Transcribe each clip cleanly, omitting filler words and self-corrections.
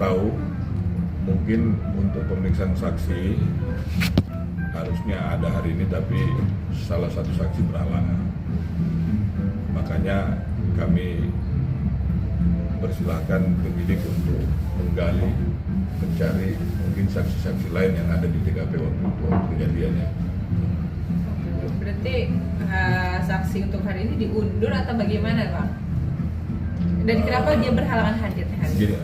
tahu mungkin untuk pemeriksaan saksi harusnya ada hari ini, tapi salah satu saksi berhalangan. Makanya kami persilahkan penyidik untuk menggali, mencari mungkin saksi-saksi lain yang ada di TKP waktu itu kejadiannya. Berarti saksi untuk hari ini diundur atau bagaimana, Bang? Dan kenapa dia berhalangan hadir hari ini? Gini,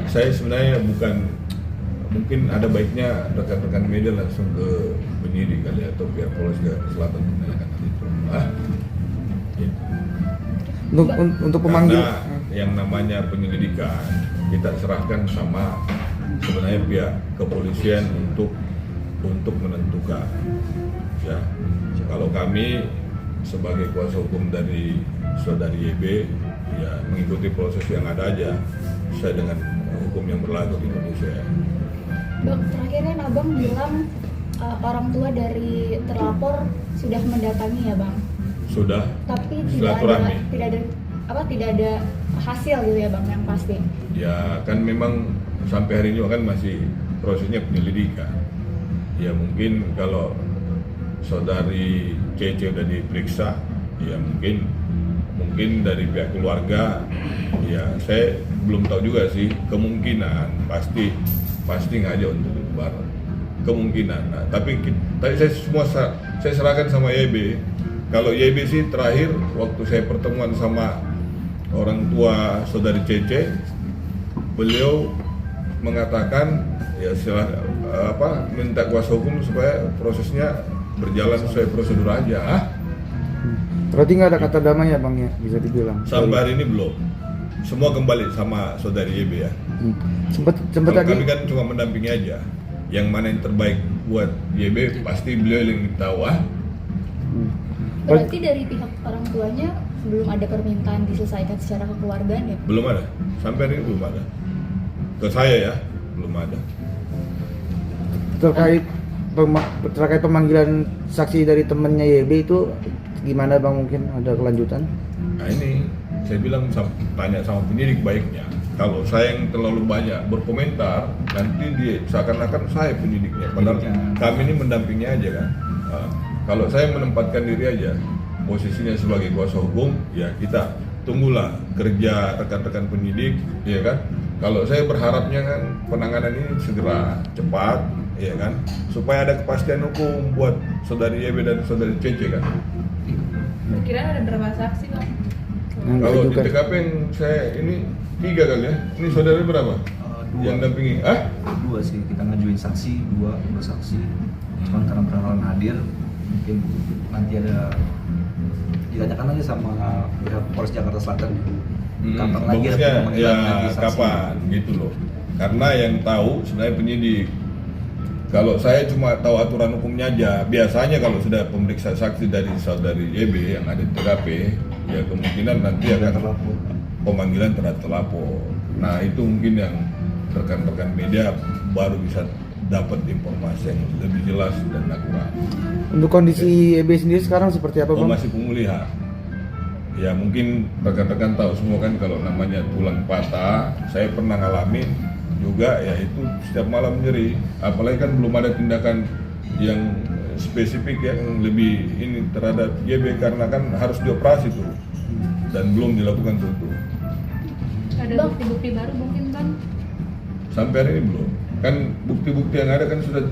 saya sebenarnya bukan, mungkin ada baiknya rekan-rekan media langsung ke penyidik kali atau pihak Polres Jakarta Selatan menanyakan hal itu. Untuk pemanggil Karena yang namanya penyelidikan kita serahkan sama sebenarnya pihak kepolisian untuk menentukan. Ya, kalau kami sebagai kuasa hukum dari saudari YB ya mengikuti proses yang ada aja sesuai dengan hukum yang berlaku di Indonesia. Bang, terakhir kan abang bilang orang tua dari terlapor sudah mendatangi ya bang. Sudah. Tapi Silaturahmi. tidak ada hasil gitu ya bang yang pasti. Ya kan memang sampai hari ini kan masih prosesnya penyelidikan. Ya mungkin kalau saudari Cece udah diperiksa, ya mungkin dari pihak keluarga, ya saya belum tahu juga sih, kemungkinan pasti nggak aja untuk dibubar, kemungkinan. Nah, tapi saya serahkan sama YB. Kalau YB sih terakhir waktu saya pertemuan sama orang tua saudari Cece, beliau mengatakan ya minta kuasa hukum supaya prosesnya berjalan sesuai prosedur aja. berarti nggak ada kata damai ya bang ya, bisa dibilang. Sampai hari ini belum. Semua kembali sama saudari YB ya. Sempat Kalau tadi kami kan cuma mendampingi aja. Yang mana yang terbaik buat YB pasti beliau yang tahu. Berarti dari pihak orang tuanya belum ada permintaan diselesaikan secara kekeluargaan ya? Belum ada. Sampai hari ini belum ada. Ke saya ya, belum ada. terkait pemanggilan saksi dari temennya YB itu gimana bang, mungkin ada kelanjutan? Nah ini saya bilang tanya sama penyidik baiknya. Kalau saya yang terlalu banyak berkomentar, nanti dia seakan-akan saya penyidiknya. Padahal kami ini mendampingi aja kan. Kalau saya menempatkan diri aja, posisinya sebagai kuasa hukum, ya kita tunggulah kerja rekan-rekan penyidik, ya kan. Kalau saya berharapnya kan penanganan ini segera, cepat, ya kan, supaya ada kepastian hukum buat saudari YB dan saudari Cece kan. Kira ada berapa saksi, Bang? Kalau di TKP yang saya ini 3 kali ya. Ini saudari berapa? 2. Yang dampingi? 2 sih, kita ngajuin saksi, 2 saksi. Cuman karena berhalangan hadir, mungkin nanti ada ditanyakan aja sama pihak Polres Jakarta Selatan. Kapan lagi ada bagusnya pemanggilan ya lagi saksi? kapan gitu loh. Karena yang tahu sebenarnya penyidik. Kalau saya cuma tahu aturan hukumnya aja. Biasanya kalau sudah pemeriksaan saksi dari saudari YB yang ada di TKP, ya kemungkinan nanti akan pemanggilan terhadap terlapor. Nah itu mungkin yang rekan-rekan media baru bisa dapat informasi yang lebih jelas dan akurat. Untuk kondisi YB sendiri sekarang seperti apa bang? Masih pemulihan. Ya mungkin rekan-rekan tahu semua kan kalau namanya tulang patah, saya pernah ngalamin juga, ya itu setiap malam nyeri. Apalagi kan belum ada tindakan yang spesifik yang lebih ini terhadap YB karena kan harus dioperasi tuh dan belum dilakukan tuh. Ada bukti-bukti baru mungkin, Bang? Sampai hari ini belum. Kan bukti-bukti yang ada kan sudah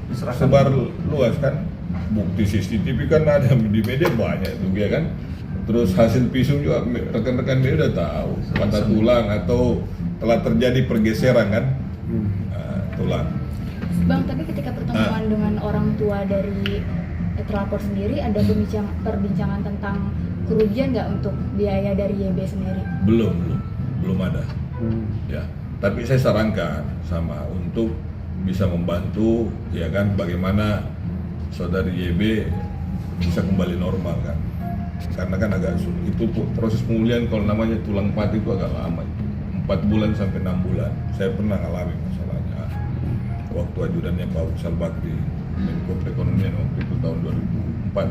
tersebar luas kan. Bukti CCTV kan ada di media banyak itu ya kan. Terus hasil visum juga rekan-rekan dia udah tahu patah tulang atau telah terjadi pergeseran kan tulang. Bang, tapi ketika pertemuan dengan orang tua dari terlapor sendiri ada perbincangan tentang kerugian nggak untuk biaya dari YB sendiri? Belum ada. Ya, tapi saya sarankan sama untuk bisa membantu ya kan bagaimana saudari YB bisa kembali normal kan. Karena kan agak sulit itu proses pemulihan, kalau namanya tulang patah itu agak lama itu. 4 bulan sampai 6 bulan. Saya pernah ngalami masalahnya waktu ajudannya Pak Faisal Bakri, Menko Perekonomian waktu itu tahun 2004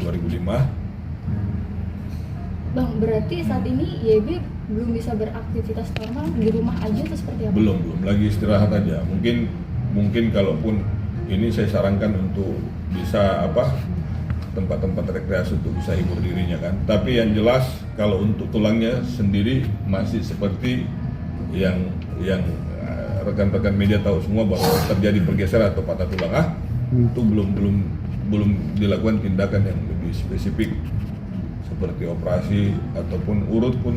2005. Bang, berarti saat ini YB belum bisa beraktivitas normal, di rumah aja atau seperti apa? Belum, lagi istirahat aja. Mungkin kalaupun ini saya sarankan untuk bisa tempat-tempat rekreasi untuk bisa hibur dirinya kan. Tapi yang jelas kalau untuk tulangnya sendiri masih seperti yang rekan-rekan media tahu semua bahwa terjadi pergeseran atau patah tulang. Itu belum dilakukan tindakan yang lebih spesifik seperti operasi ataupun urut pun.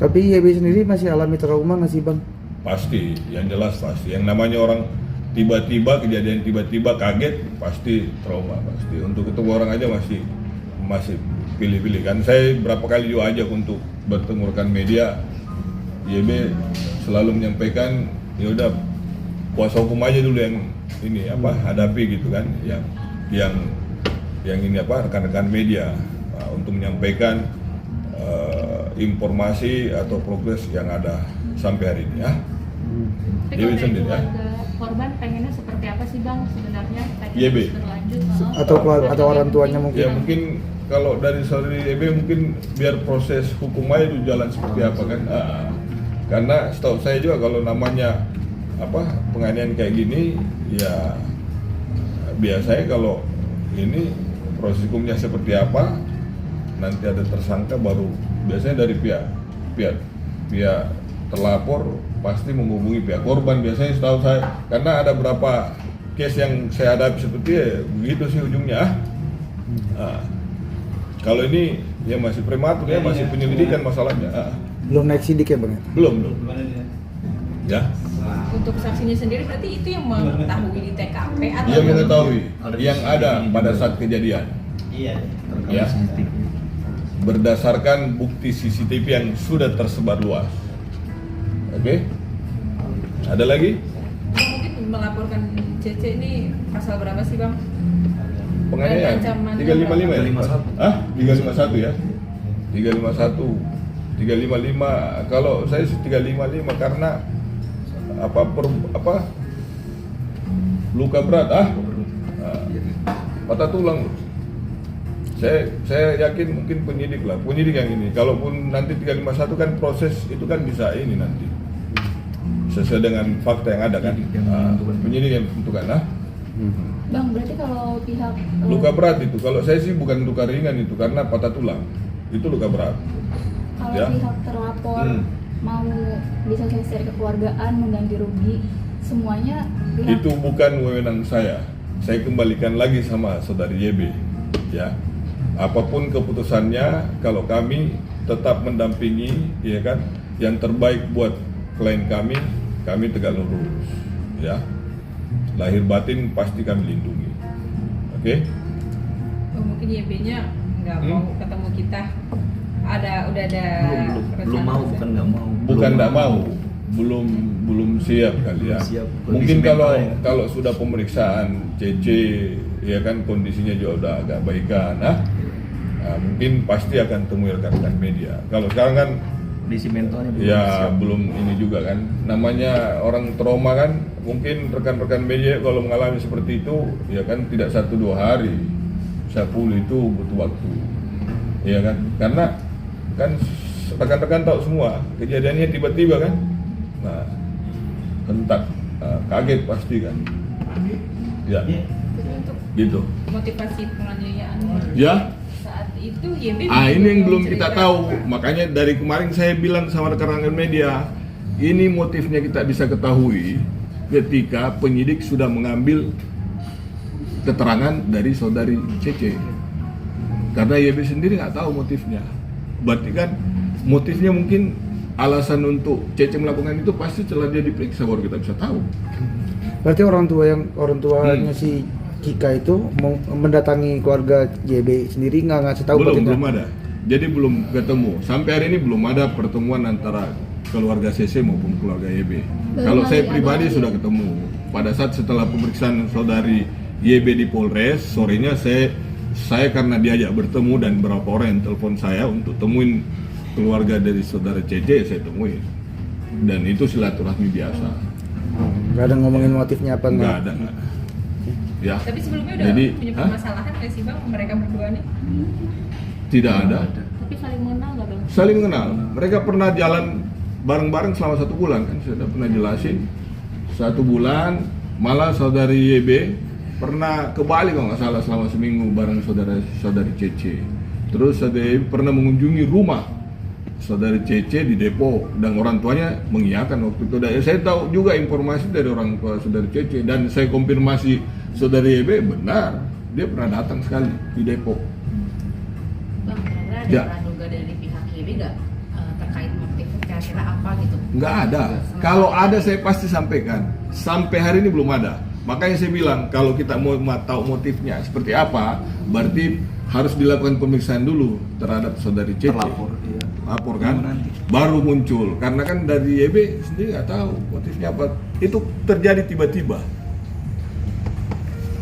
Tapi YB sendiri masih alami trauma nggak sih bang? Pasti, yang jelas pasti. Yang namanya orang tiba-tiba kejadian tiba-tiba kaget pasti trauma pasti. Untuk ketemu orang aja masih pilih-pilih kan. Saya berapa kali juga ajak untuk bertemu rekan media. YB selalu menyampaikan ya udah kuasa hukum aja dulu yang ini hadapi gitu kan. Yang ini rekan-rekan media untuk menyampaikan informasi atau progres yang ada sampai hari ini ya. Tapi YB kalau dari sendiri ya. keluarga korban pengennya seperti apa sih bang sebenarnya? Pengen YB? terus berlanjut Atau orang tuanya mungkin? Ya mungkin kalau dari saudari YB mungkin biar proses hukum aja itu jalan seperti apa kan. Karena setahu saya juga kalau namanya penganiayaan kayak gini ya biasanya kalau ini proses hukumnya seperti apa nanti ada tersangka baru biasanya dari pihak terlapor pasti menghubungi pihak korban biasanya setahu saya, karena ada beberapa case yang saya hadapi seperti begitu sih ujungnya. Kalau ini ya masih prematur ya, masih penyelidikan masalahnya. Belum naik sidik ya bang? Belum. Ya. Untuk saksinya sendiri berarti itu yang mengetahui di TKP atau Dia mengetahui yang ada pada saat kejadian. Iya. Ya. Berdasarkan bukti CCTV yang sudah tersebar luas. Oke? Ada lagi? mungkin melaporkan CC ini pasal berapa sih bang? Penganiayaan Dan ancamannya 355 ya? 351. 351 ya? 355 kalau saya sih 355 karena luka berat patah tulang. Saya yakin mungkin penyidik yang ini. Kalaupun nanti 351 kan proses itu kan bisa ini nanti sesuai dengan fakta yang ada kan. Penyidik yang menentukan Bang, berarti kalau pihak luka berat itu, kalau saya sih bukan luka ringan itu karena patah tulang. Itu luka berat. kalau Ya. pihak terlapor mau disosialisasi kekeluargaan mengganti rugi semuanya pihak Itu bukan wewenang saya. Saya kembalikan lagi sama saudari YB. Ya. Apapun keputusannya, kalau kami tetap mendampingi, ya kan, yang terbaik buat klien kami tegak lurus, ya. Lahir batin pasti kami lindungi, oke? Mungkin YB-nya nggak mau ketemu kita. Udah ada belum rencana mau, sih? bukan nggak mau. Bukan tidak mau, belum siap kali ya. Belum siap. Mungkin Kondisi kalau mental ya. kalau sudah pemeriksaan CC, ya kan kondisinya juga udah agak baikan, mungkin pasti akan temui rekan-rekan media. Kalau sekarang kan Kondisi mentalnya belum ya siap. belum ini juga kan, namanya orang trauma kan, mungkin rekan-rekan media kalau mengalami seperti itu ya kan tidak 1-2 hari, bisa pulih itu butuh waktu, ya kan, karena kan rekan-rekan tahu semua kejadiannya tiba-tiba kan, nah hentak, kaget pasti kan, ya Jadi untuk gitu. motivasi penganiayaan Ya. saat itu YB Ini yang belum kita cerita. tahu, makanya dari kemarin saya bilang sama rekan-rekan media, ini motifnya kita bisa ketahui ketika penyidik sudah mengambil keterangan dari saudari CC. Karena YB sendiri nggak tahu motifnya. Berarti kan motifnya mungkin alasan untuk CC melakukan itu pasti setelah dia diperiksa baru kita bisa tahu. Berarti orang tuanya si Kika itu mau mendatangi keluarga YB sendiri nggak ngasih tahu berarti Belum ada. Jadi belum ketemu. Sampai hari ini belum ada pertemuan antara keluarga CC maupun keluarga YB. Kalau saya pribadi sudah ketemu. Pada saat setelah pemeriksaan saudari YB di Polres, sorenya saya karena diajak bertemu dan beberapa orang yang telepon saya untuk temuin keluarga dari saudara CC, saya temuin. Dan itu silaturahmi biasa. nggak ada ngomongin motifnya apa Nggak ada. Ya. Tapi sebelumnya udah Jadi, punya hah? permasalahan nggak sih bang mereka berdua nih? Tidak ada. Tapi saling saling mengenal nggak bang? Saling mengenal. Mereka pernah jalan bareng-bareng selama 1 bulan kan, saya sudah pernah jelasin. 1 bulan, malah saudari YB pernah ke Bali kalau nggak salah selama seminggu bareng saudari Cece. Terus saudari YB pernah mengunjungi rumah saudari Cece di Depok dan orang tuanya mengiyakan waktu itu. Dan saya tahu juga informasi dari orang tua saudari Cece dan saya konfirmasi saudari YB benar dia pernah datang sekali di Depok. Bang, kira-kira ada Ya. praduga dari pihak YB nggak terkait motif kira-kira apa gitu? Nggak ada. Kalau ada saya pasti sampaikan. Sampai hari ini belum ada. Makanya saya bilang kalau kita mau tahu motifnya seperti apa, berarti harus dilakukan pemeriksaan dulu terhadap saudari Cece. Terlapor, iya. Lapor kan, Nanti. baru muncul. Karena kan dari YB sendiri nggak tahu motifnya apa. Itu terjadi tiba-tiba.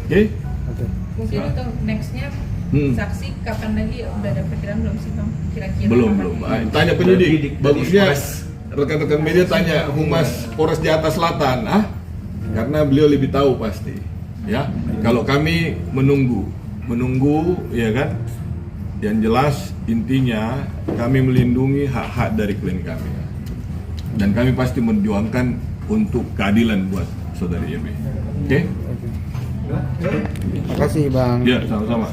Oke? Oke. Mungkin untuk nextnya saksi kapan lagi udah ada perkiraan belum sih bang? Kira-kira Belum. kapan? Tanya penyidik. Penyidik dari Bagusnya Polres. rekan-rekan media tanya Humas Polres Jakarta Selatan, karena beliau lebih tahu pasti. Ya, kalau kami menunggu, ya kan. Yang jelas intinya kami melindungi hak-hak dari klien kami, dan kami pasti menjuangkan untuk keadilan buat saudari YB. Oke? Makasih Bang. Ya, sama-sama.